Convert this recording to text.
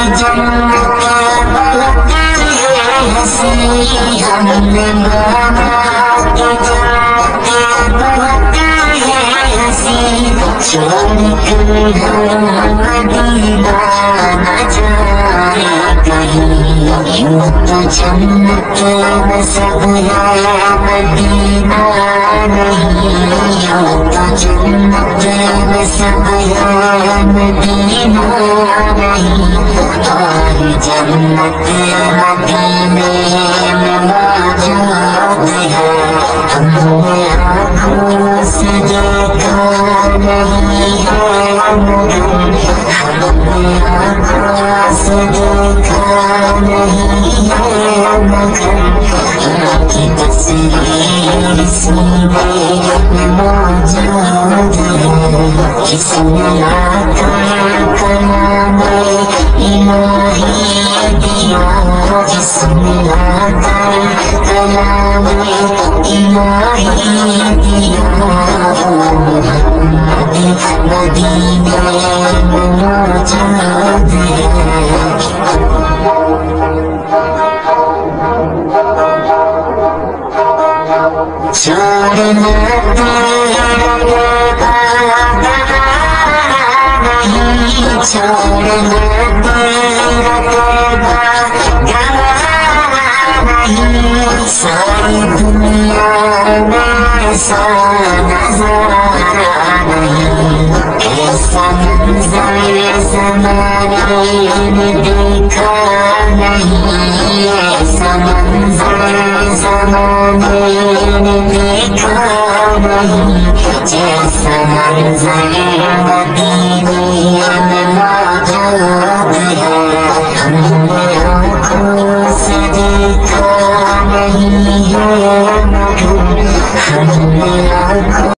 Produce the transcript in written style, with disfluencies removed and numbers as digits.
جنت بہتی ہے ہنسی ہم نے مانا کہ جنت بہتی ہے ہنسی چھوڑ کر ہم مدینہ نہ جائیں کہیں یوں تو جنت میں سب ہے مدینہ نہیں یوں تو جنت میں سب ہے مدینہ نہیں ہر جنت مدینے میں موجود ہے ہم نے آنکھوں سے دیکھا نہیں ہے مگر ہم نے آنکھوں سے دیکھا نہیں ہے مگر ان کی تصویر سینے میں موجود ہے جس نے لا کر کلام الہی دیا جس نے لا کر کلام الہی دیا وہ محمد مدینے میں موجود ہے چھوڑنا تیرا نہیں چھوڑنا تیرا نہیں ساری دنیا میں ایسا نظارہ نہیں ایسا منظر زمانے نے دیکھا نہیں ایسا منظر زمانے نے دیکھا نہیں جیسا منظر مدینے میں موجود ہے ہم نے آنکھوں سے دیکھا نہیں ہے مگر ہم نے آنکھوں